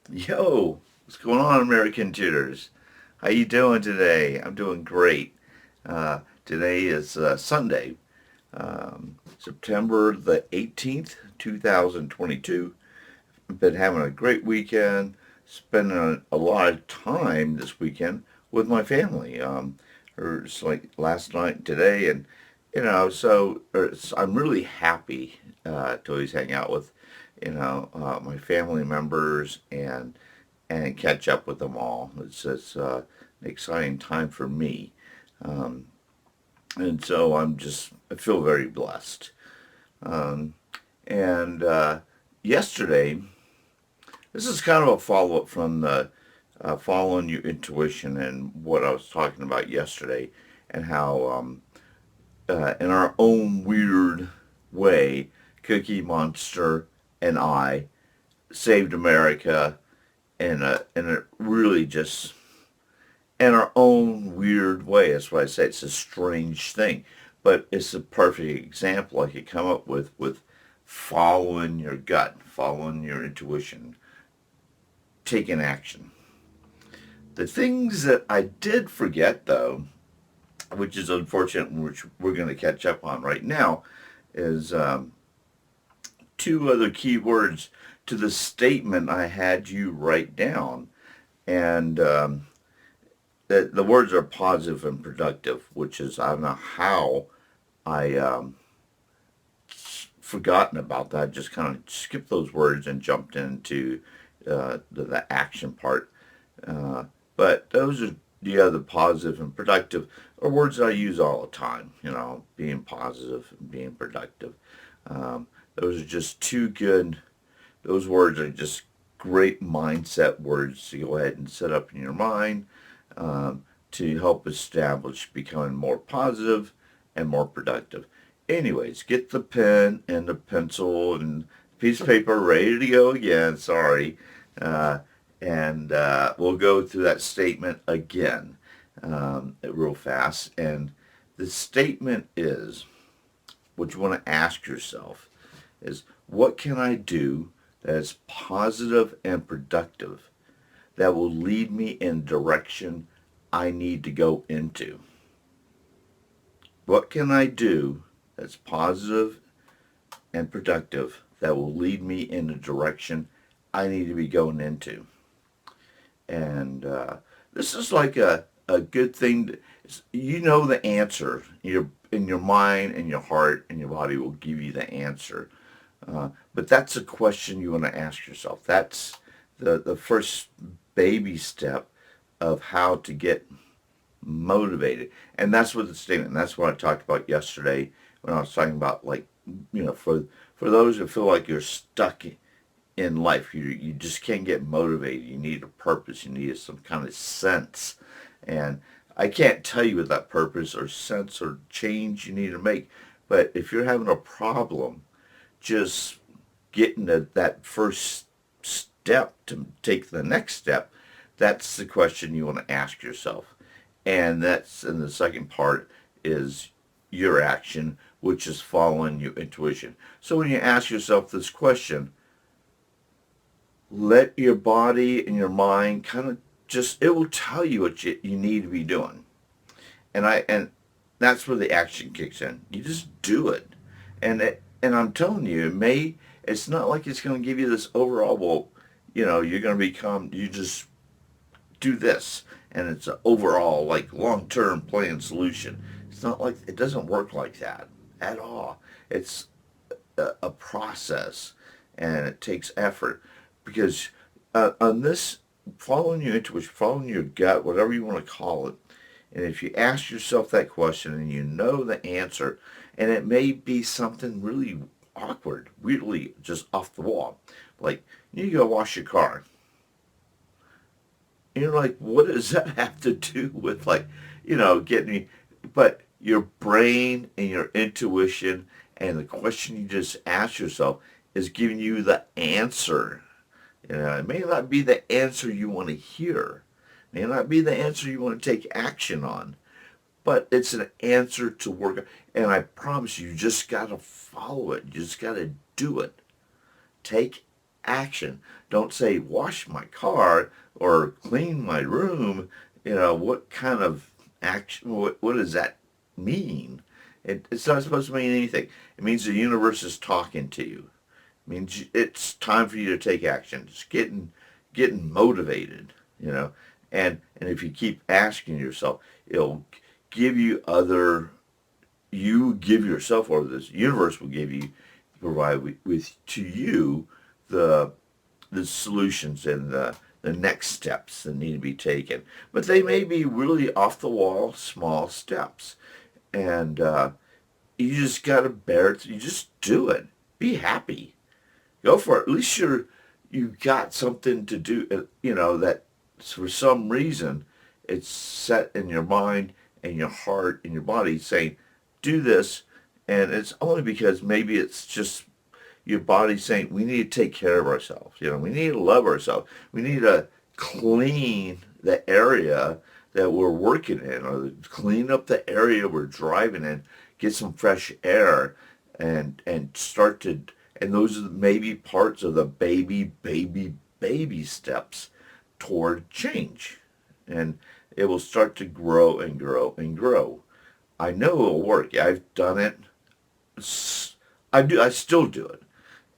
Yo, what's going on, Americanteers? How you doing today? I'm doing great. Today is Sunday, September the 18th, 2022. I've been having a great weekend, spending a lot of time this weekend with my family. It's like last night and today, and I'm really happy to always hang out with, my family members and catch up with them all. It's an exciting time for me, um, and so I feel very blessed. Um, and Yesterday, this is kind of a follow up from the following your intuition and what I was talking about yesterday, and how in our own weird way, Cookie Monster and I saved America in a really just in our own weird way. That's why I say it's a strange thing, but it's a perfect example I could come up with following your gut, following your intuition, taking action. The things that I did forget, though, which is unfortunate, which we're going to catch up on right now, is two other key words to the statement I had you write down. And the words are positive and productive, which is, I don't know how I forgotten about that. Just kind of skipped those words and jumped into the action part. Uh, but those are the other positive and productive are words that I use all the time. Being positive and being productive. Those are just two good. Those words are just great mindset words to go ahead and set up in your mind, to help establish becoming more positive and more productive. Anyways, get the pen and the pencil and piece of paper ready to go again. Sorry. Uh, and We'll go through that statement again, real fast. And the statement is, what you want to ask yourself is, what can I do that is positive and productive that will lead me in direction I need to go into? What can I do that's positive and productive that will lead me in the direction I need to be going into? And This is like a good thing. You know the answer. In your mind and your heart and your body will give you the answer. But that's a question you want to ask yourself. That's the first baby step of how to get motivated. And that's what the statement, that's what I talked about yesterday when I was talking about, like, for those who feel like you're stuck in life, you just can't get motivated. You need a purpose. You need some kind of sense. And I can't tell you what that purpose or sense or change you need to make. But if you're having a problem, just getting that first step to take the next step, that's the question you want to ask yourself. And the second part is your action, which is following your intuition. So when you ask yourself this question, let your body and your mind kind of just, it will tell you what you need to be doing. And that's where the action kicks in. You just do it. And I'm telling you, it's not like it's going to give you this overall, well, you're going to you just do this and it's an overall, like, long-term plan solution. It's not like, it doesn't work like that at all. It's a process, and it takes effort, because on this, following your intuition, following your gut, whatever you want to call it, and if you ask yourself that question and you know the answer, and it may be something really awkward, weirdly just off the wall, like, you go wash your car. And you're like, what does that have to do with, like, getting me? But your brain and your intuition and the question you just asked yourself is giving you the answer. It may not be the answer you want to hear. It may not be the answer you want to take action on, but it's an answer to work. And I promise you, you just got to follow it. You just got to do it. Take action. Don't say wash my car or clean my room. What kind of action, what does that mean? It's not supposed to mean anything. It means the universe is talking to you. It means it's time for you to take action. It's getting motivated, and if you keep asking yourself, it'll give you other, you give yourself, or this universe will give you, provide with to you the the solutions and the next steps that need to be taken. But they may be really off the wall, small steps. And you just got to bear it. You just do it. Be happy. Go for it. At least you got something to do, that for some reason it's set in your mind and your heart and your body saying, do this. And it's only because maybe it's just your body saying we need to take care of ourselves. We need to love ourselves. We need to clean the area that we're working in, or clean up the area we're driving in, get some fresh air, and start to. And those are maybe parts of the baby steps toward change, and it will start to grow and grow and grow. I know it'll work. I've done it. I do. I still do it,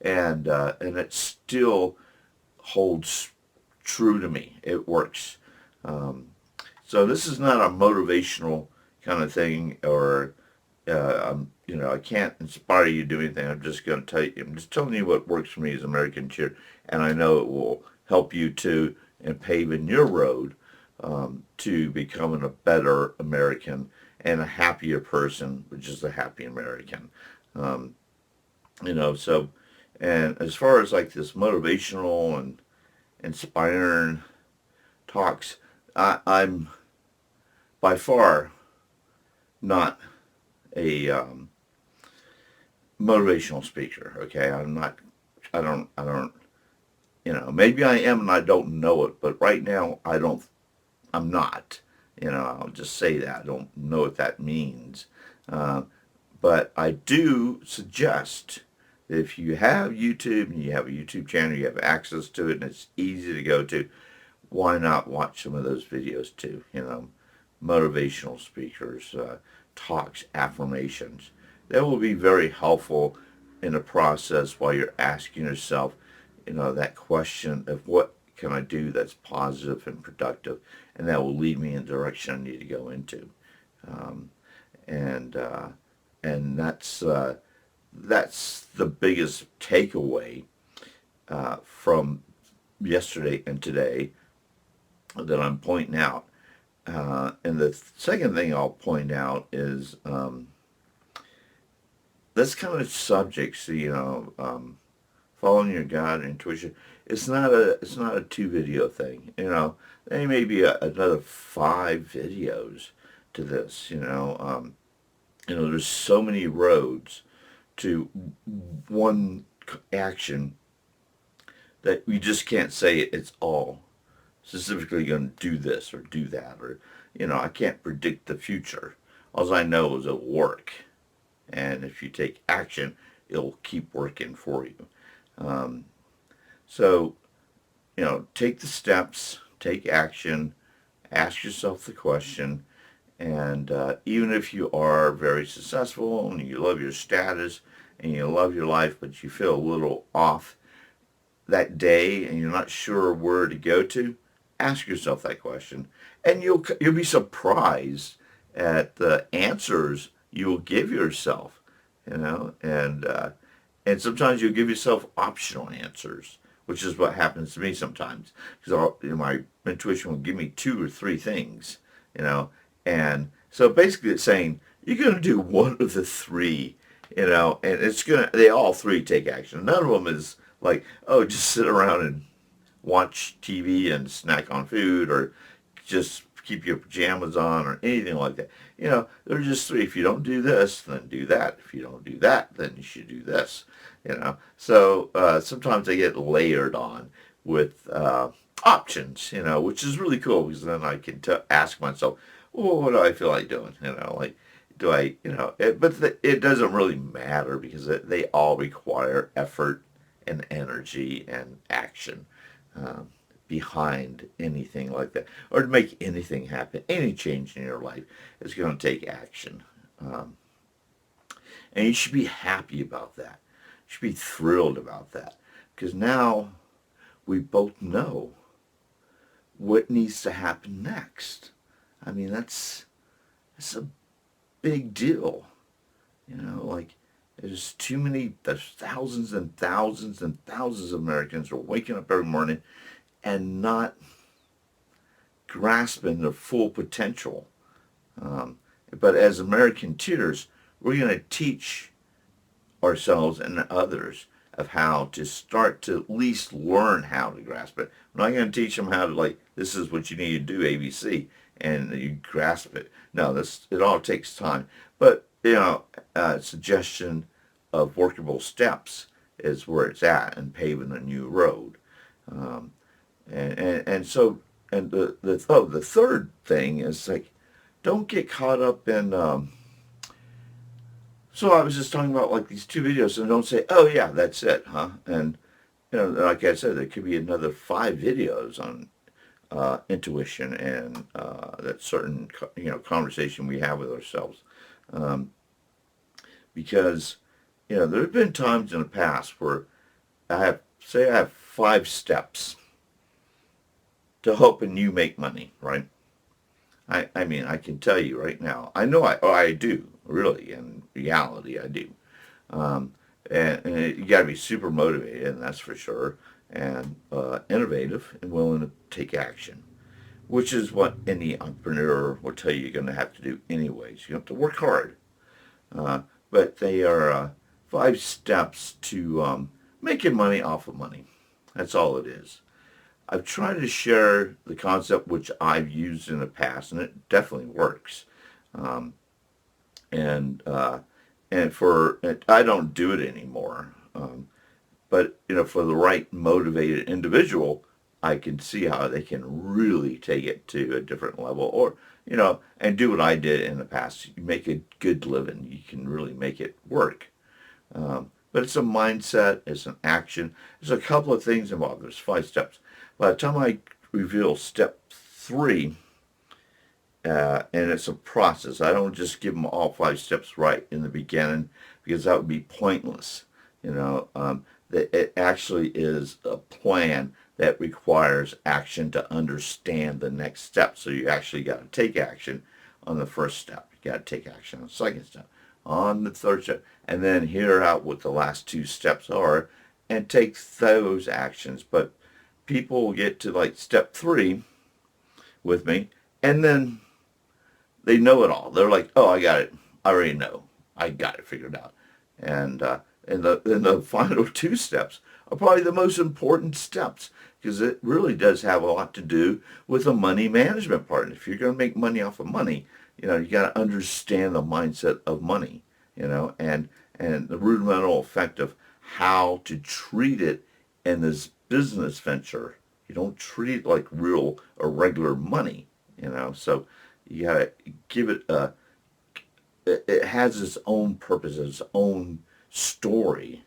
and it still holds true to me. It works. Um, so this is not a motivational kind of thing, or I can't inspire you to do anything. I'm just going to tell you. I'm just telling you what works for me as an American cheer, and I know it will help you too in paving your road to becoming a better American and a happier person, which is a happy American. Um, so, and as far as like this motivational and inspiring talks, I'm by far not a motivational speaker. Okay, I'm not. I don't. Maybe I am and I don't know it, but right now I don't. I'm not. I'll just say that. I don't know what that means. Uh, but I do suggest that if you have YouTube and you have a YouTube channel, you have access to it, and it's easy to go to, why not watch some of those videos too? Motivational speakers, talks, affirmations. That will be very helpful in the process while you're asking yourself, that question of what can I do that's positive and productive, and that will lead me in the direction I need to go into. Um, and and that's the biggest takeaway from yesterday and today that I'm pointing out. And the second thing I'll point out is this kind of subjects, following your God and intuition. It's not a 2 video thing. There may be another 5 videos to this. There's so many roads to one action that we just can't say it's all specifically going to do this or do that, or I can't predict the future. All I know is it'll work, and if you take action, it'll keep working for you. Um, so take the steps, take action, ask yourself the question, and even if you are very successful and you love your status and you love your life, but you feel a little off that day and you're not sure where to go to, ask yourself that question, and you'll be surprised at the answers you will give yourself. And sometimes you'll give yourself optional answers, which is what happens to me sometimes, because my intuition will give me 2 or 3 things, and so basically it's saying you're going to do one of the 3, and they all 3 take action. None of them is like, oh, just sit around and watch TV and snack on food, or just keep your pajamas on, or anything like that. There are just 3. If you don't do this, then do that. If you don't do that, then you should do this. So sometimes they get layered on with options, which is really cool, because then I can ask myself, well, what do I feel like doing? Like, do I, but it doesn't really matter, because they all require effort and energy and action um, behind anything like that, or to make anything happen, any change in your life is going to take action. Um, and you should be happy about that. You should be thrilled about that. Because now we both know what needs to happen next. I mean, that's a big deal. You know, like there's thousands and thousands and thousands of Americans who are waking up every morning and not grasping their full potential. Um, but as Americanteers, we're going to teach ourselves and others of how to start to at least learn how to grasp it. We're not going to teach them how to, like, this is what you need to do, ABC, and you grasp it. No, it all takes time. But, suggestion of workable steps is where it's at, and paving a new road. Um, and so, and the third thing is, like, don't get caught up in, so I was just talking about, like, these two videos, and don't say, oh yeah, that's it, huh? And, like I said, there could be another 5 videos on intuition and that certain, conversation we have with ourselves. Um, because, there have been times in the past where I have 5 steps to helping you make money, right? I mean, I can tell you right now, I know I do, really, in reality, I do. Um, and you got to be super motivated, and that's for sure, and innovative and willing to take action, which is what any entrepreneur will tell you you're going to have to do anyways. You have to work hard. Uh, but they are 5 steps to making money off of money. That's all it is. I've tried to share the concept which I've used in the past, and it definitely works. Um, and I don't do it anymore. But for the right motivated individual, I can see how they can really take it to a different level, or and do what I did in the past. You make a good living. You can really make it work. But it's a mindset. It's an action. There's a couple of things involved. There's 5 steps. By the time I reveal step 3, and it's a process. I don't just give them all 5 steps right in the beginning because that would be pointless. It actually is a plan that requires action to understand the next step. So you actually got to take action on the first step. You got to take action on the second step, on the third step, and then hear out what the last 2 steps are and take those actions. But people get to, like, step 3 with me, and then they know it all. They're like, oh, I got it. I already know. I got it figured out. And the final 2 steps are probably the most important steps because it really does have a lot to do with the money management part. If you're going to make money off of money, you got to understand the mindset of money, and the rudimental effect of how to treat it in this business venture. You don't treat it like real or regular money, So you got to give it it has its own purpose, its own story,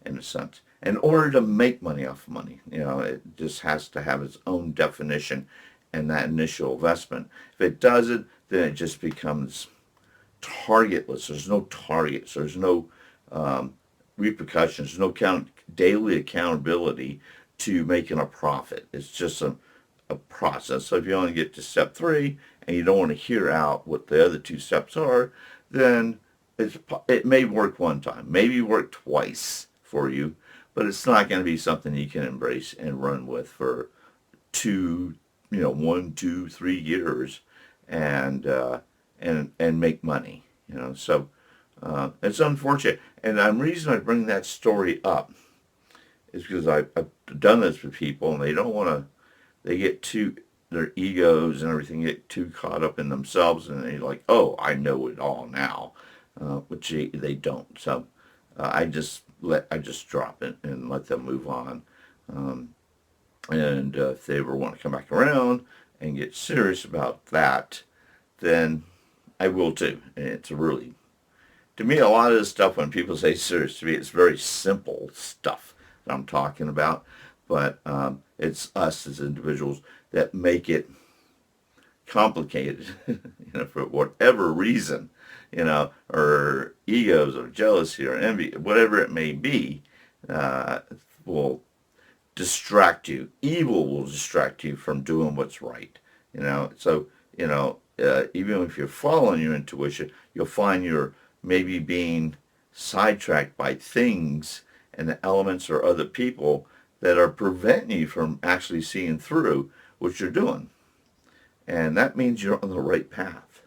in a sense. In order to make money off of money, it just has to have its own definition and that initial investment. If it doesn't, then it just becomes targetless. There's no targets. There's no repercussions. There's no daily accountability to making a profit. It's just a process. So if you only get to step 3 and you don't want to hear out what the other 2 steps are, then it may work one time, maybe work twice for you, but it's not going to be something you can embrace and run with for 1, 2, 3 years and make money. So it's unfortunate. And the reason I bring that story up is because I've done this with people, and they don't want to. They get their egos and everything get too caught up in themselves, and they're like, oh, I know it all now, which they don't. So I just drop it and let them move on. And if they ever want to come back around and get serious about that, then I will too. And it's to me, a lot of this stuff, when people say serious, to me, it's very simple stuff. that I'm talking about, but it's us as individuals that make it complicated, for whatever reason, or egos or jealousy or envy, whatever it may be, uh, will distract you. Evil will distract you from doing what's right. So even if you're following your intuition, you'll find you're maybe being sidetracked by things and the elements or other people that are preventing you from actually seeing through what you're doing. And that means you're on the right path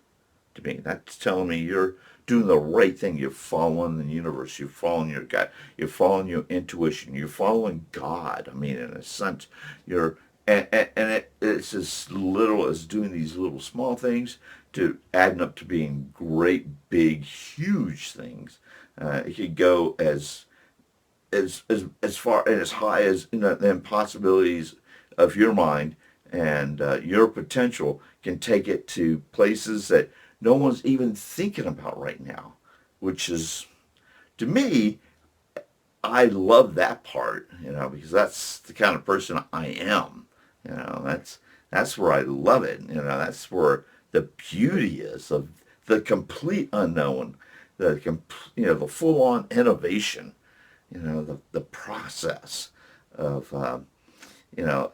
to me. That's telling me you're doing the right thing. You're following the universe. You're following your gut. You're following your intuition. You're following God. I mean, in a sense, you're it's as little as doing these little small things to adding up to being great, big, huge things. It could go as far and as high as the impossibilities of your mind and your potential can take it to places that no one's even thinking about right now, which is, to me, I love that part, because that's the kind of person I am. That's where I love it. That's where the beauty is of the complete unknown, the full on innovation, the process of you know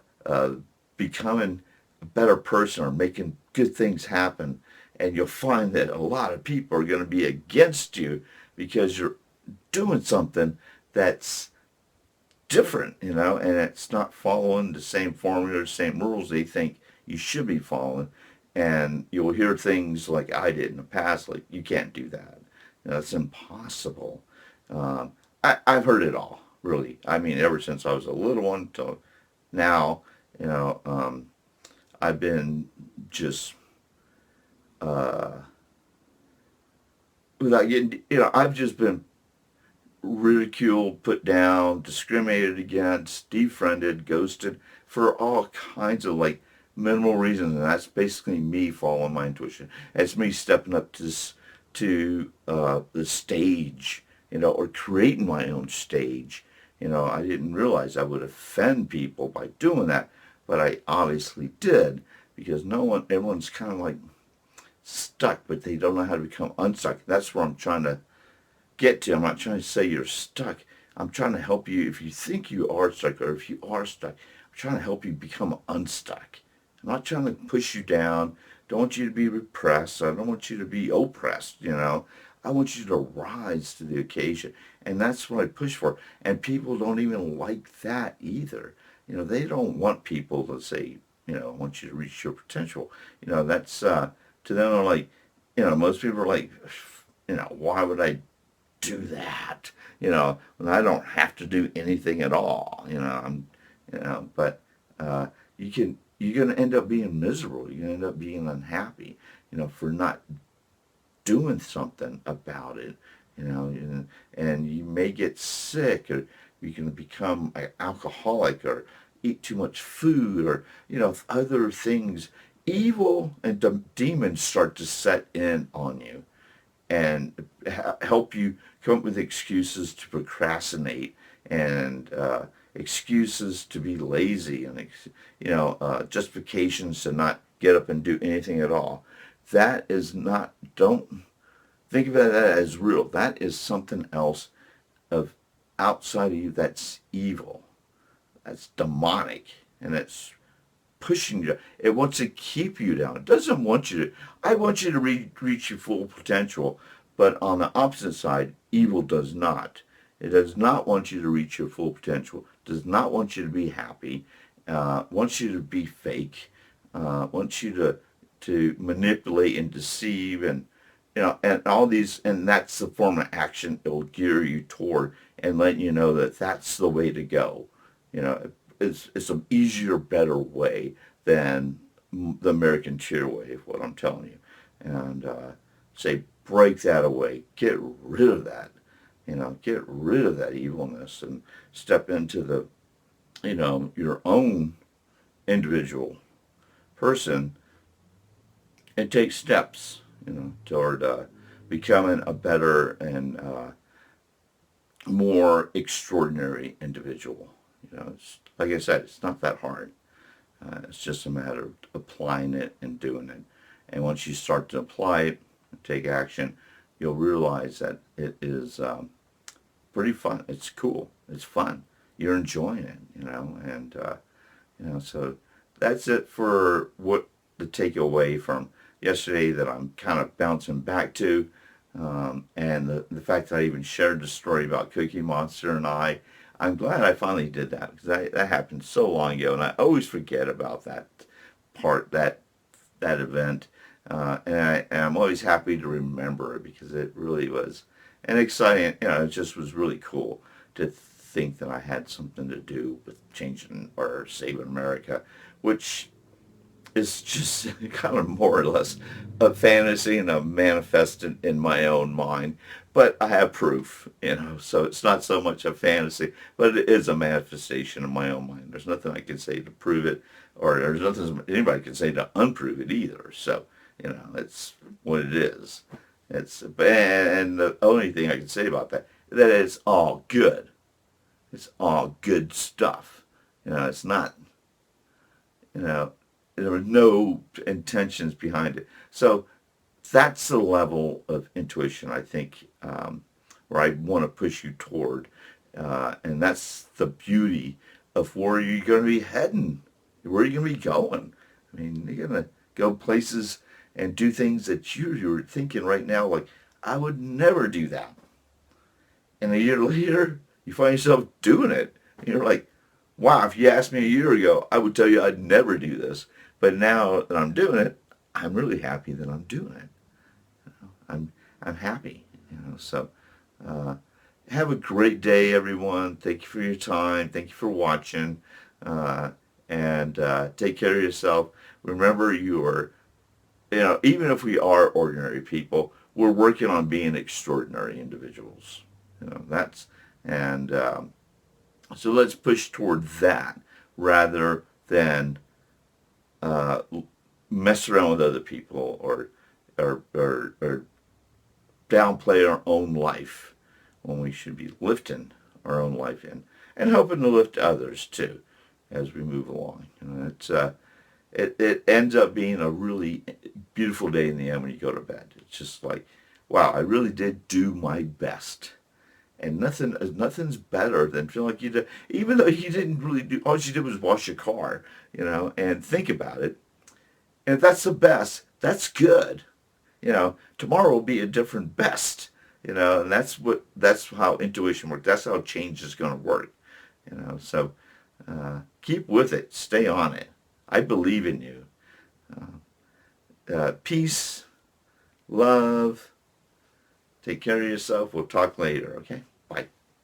becoming a better person or making good things happen. And you'll find that a lot of people are going to be against you because you're doing something that's different, and it's not following the same formula or same rules they think you should be following. And you'll hear things like I did in the past, like, you can't do that. It's impossible. Um, I've heard it all, really. I mean, ever since I was a little one till now, I've been just, uh, without getting, I've just been ridiculed, put down, discriminated against, defriended, ghosted for all kinds of like minimal reasons, and that's basically me following my intuition. It's me stepping up to the stage, or creating my own stage. I didn't realize I would offend people by doing that, but I obviously did because everyone's kind of like stuck, but they don't know how to become unstuck. That's where I'm trying to get to. I'm not trying to say you're stuck. I'm trying to help you if you think you are stuck or if you are stuck. I'm trying to help you become unstuck. I'm not trying to push you down. Don't want you to be repressed. I don't want you to be oppressed. I want you to rise to the occasion. And that's what I push for. And people don't even like that either. They don't want people to say, I want you to reach your potential. That's, to them, are like, most people are like, why would I do that? When I don't have to do anything at all. But you're gonna end up being miserable. You're gonna end up being unhappy. For not doing something about it. And you may get sick, or you can become an alcoholic, or eat too much food, or other things. Evil and demons start to set in on you and help you come up with excuses to procrastinate and excuses to be lazy and justifications to not get up and do anything at all. That is not, don't think of that as real. That is something else of outside of you that's evil. That's demonic, and it's pushing you. It wants to keep you down. It doesn't want you to. I want you to reach your full potential, but on the opposite side, evil does not. It does not want you to reach your full potential. Does not want you to be happy. Wants you to be fake. Wants you to manipulate and deceive, and all these, and that's the form of action it will gear you toward and let you know that that's the way to go. It's an easier, better way than the Americanteer way, of what I'm telling you. And say, break that away. Get rid of that. Get rid of that evilness and step into your own individual person and take steps, toward becoming a better and more extraordinary individual. It's, like I said, it's not that hard. It's just a matter of applying it and doing it. And once you start to apply it, take action, you'll realize that it is pretty fun. It's cool. It's fun. You're enjoying it, and so that's it for what to take away from yesterday that I'm kind of bouncing back to. And the fact that I even shared the story about Cookie Monster and I'm glad I finally did that because that happened so long ago, and I always forget about that part, that event, and I'm always happy to remember it because it really was an exciting. It just was really cool to think that I had something to do with changing or saving America, which is just kind of more or less a fantasy and a manifest in my own mind. But I have proof, so it's not so much a fantasy, but it is a manifestation in my own mind. There's nothing I can say to prove it, or there's nothing anybody can say to unprove it either. So, it's what it is. And the only thing I can say about that it's all good. It's all good stuff. It's not, you know, there were no intentions behind it. So that's the level of intuition I think where I want to push you toward, and that's the beauty of where you're going to be heading, where you're going to be going. I mean, you're going to go places and do things that you're thinking right now, like I would never do that, and a year later you find yourself doing it, and you're like, wow, if you asked me a year ago, I would tell you I'd never do this. But now that I'm doing it, I'm really happy that I'm doing it. I'm happy. So have a great day, everyone. Thank you for your time. Thank you for watching. Uh, and take care of yourself. Remember, even if we are ordinary people, we're working on being extraordinary individuals. That's and so let's push toward that rather than uh, mess around with other people or downplay our own life when we should be lifting our own life in and hoping to lift others too as we move along. It ends up being a really beautiful day in the end when you go to bed. It's just like, wow, I really did do my best. And nothing's better than feeling like you did, even though you didn't really do, all you did was wash your car, and think about it. And if that's the best, that's good. Tomorrow will be a different best. And that's how intuition works. That's how change is going to work. So keep with it. Stay on it. I believe in you. Peace, love. Take care of yourself. We'll talk later, okay?